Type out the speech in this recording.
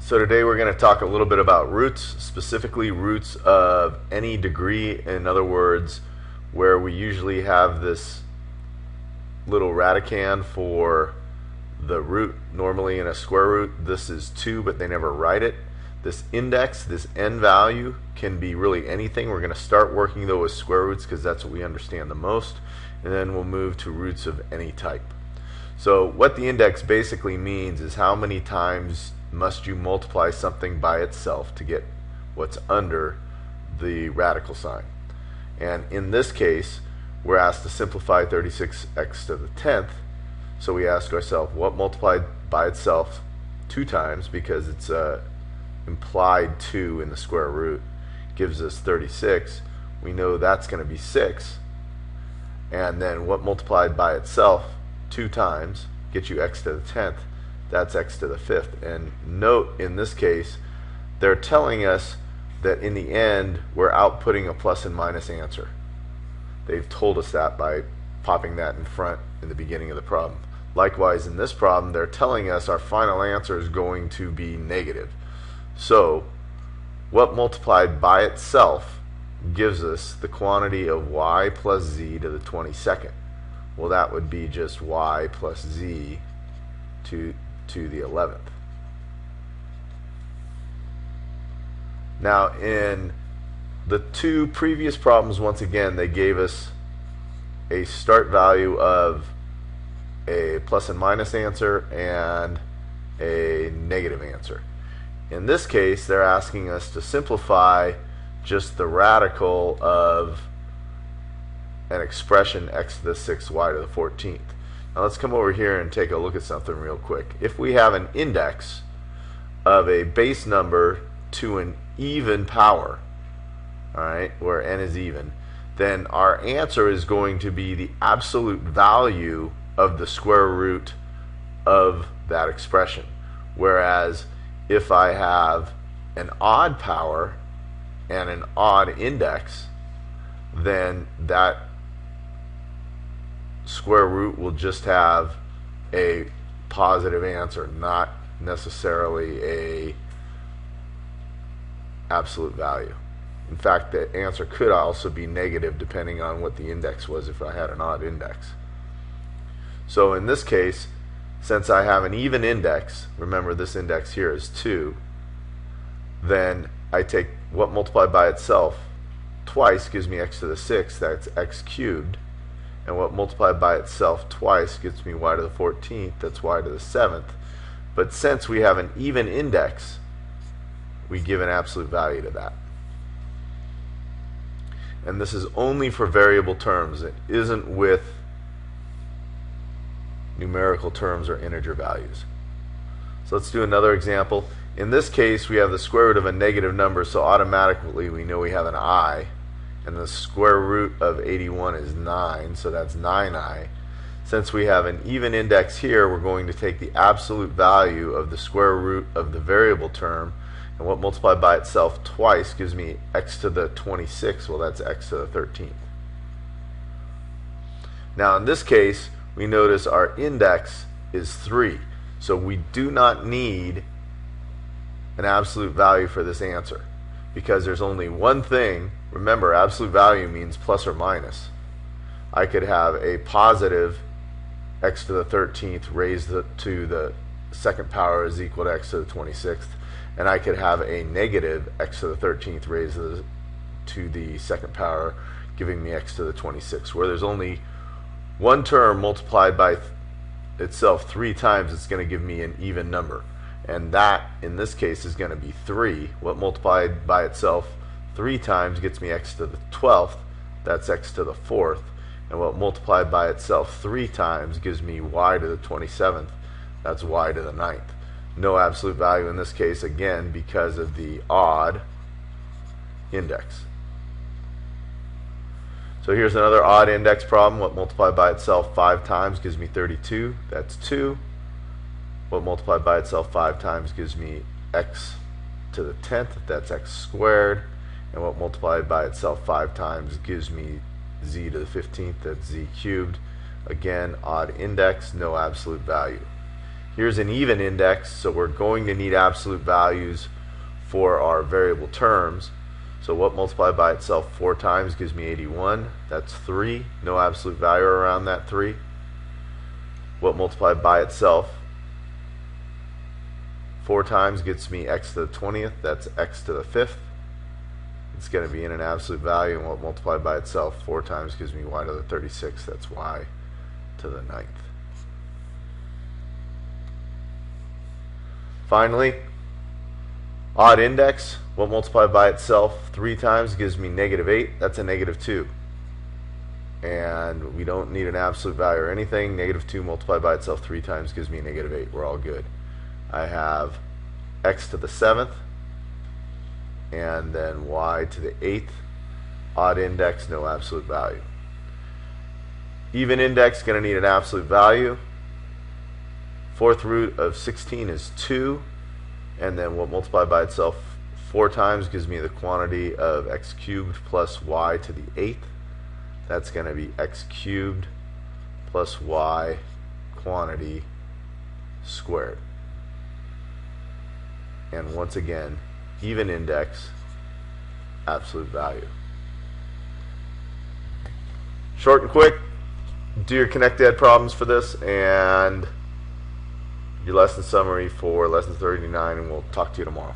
So today we're going to talk a little bit about roots, specifically roots of any degree. In other words, where we usually have this little radicand for the root, normally in a square root. This is 2, but they never write it. This index, this n value, can be really anything. We're going to start working though with square roots because that's what we understand the most, and then we'll move to roots of any type. So what the index basically means is how many times must you multiply something by itself to get what's under the radical sign. And in this case, we're asked to simplify 36x to the 10th. So we ask ourselves, what multiplied by itself 2 times, because it's implied 2 in the square root, gives us 36. We know that's going to be 6. And then what multiplied by itself 2 times gets you x to the 10th. That's x to the 5th. And note, in this case, they're telling us that in the end we're outputting a plus and minus answer. They've told us that by popping that in front in the beginning of the problem. Likewise, in this problem, they're telling us our final answer is going to be negative. So what multiplied by itself gives us the quantity of y plus z to the 22nd. Well, that would be just y plus z to the 11th. Now, in the 2 previous problems, once again, they gave us a start value of a plus and minus answer and a negative answer. In this case, they're asking us to simplify just the radical of an expression x to the 6th, y to the 14th. Now let's come over here and take a look at something real quick. If we have an index of a base number to an even power, alright, where n is even, then our answer is going to be the absolute value of the square root of that expression. Whereas if I have an odd power and an odd index, then that square root will just have a positive answer, not necessarily a absolute value. In fact, the answer could also be negative depending on what the index was if I had an odd index. So in this case, since I have an even index, remember this index here is 2, then I take what multiplied by itself twice gives me x to the 6th, that's x cubed. And what multiplied by itself twice gets me y to the 14th, that's y to the 7th. But since we have an even index, we give an absolute value to that. And this is only for variable terms. It isn't with numerical terms or integer values. So let's do another example. In this case, we have the square root of a negative number, so automatically we know we have an I. And the square root of 81 is 9, so that's 9i. Since we have an even index here, we're going to take the absolute value of the square root of the variable term, and what multiplied by itself twice gives me x to the 26th. Well, that's x to the 13th. Now in this case, we notice our index is 3, so we do not need an absolute value for this answer, because there's only one thing. Remember, absolute value means plus or minus. I could have a positive x to the 13th raised to the 2nd power is equal to x to the 26th, and I could have a negative x to the 13th raised to the 2nd power giving me x to the 26th. Where there's only one term multiplied by itself 3 times, it's going to give me an even number. And that, in this case, is going to be 3. What multiplied by itself 3 times gets me x to the 12th, that's x to the 4th. And what multiplied by itself 3 times gives me y to the 27th, that's y to the 9th. No absolute value in this case, again, because of the odd index. So here's another odd index problem. What multiplied by itself 5 times gives me 32, that's 2. What multiplied by itself 5 times gives me x to the 10th, that's x squared. And what multiplied by itself 5 times gives me z to the 15th, that's z cubed. Again, odd index, no absolute value. Here's an even index, so we're going to need absolute values for our variable terms. So what multiplied by itself 4 times gives me 81. That's 3. No absolute value around that 3. What multiplied by itself 4 times gets me x to the 20th. That's x to the 5th. It's going to be in an absolute value, and what multiplied by itself 4 times gives me y to the 36th. That's y to the 9th. Finally, odd index, what multiplied by itself 3 times gives me -8. That's a -2. And we don't need an absolute value or anything. -2 multiplied by itself 3 times gives me a -8. We're all good. I have x to the 7th, and then y to the 8th. Odd index, no absolute value. Even index, going to need an absolute value. 4th root of 16 is 2, and then what multiplied by itself 4 times gives me the quantity of x cubed plus y to the 8th. That's going to be x cubed plus y quantity squared. And once again, even index, absolute value. Short and quick. Do your ConnectEd problems for this and your lesson summary for lesson 39, and we'll talk to you tomorrow.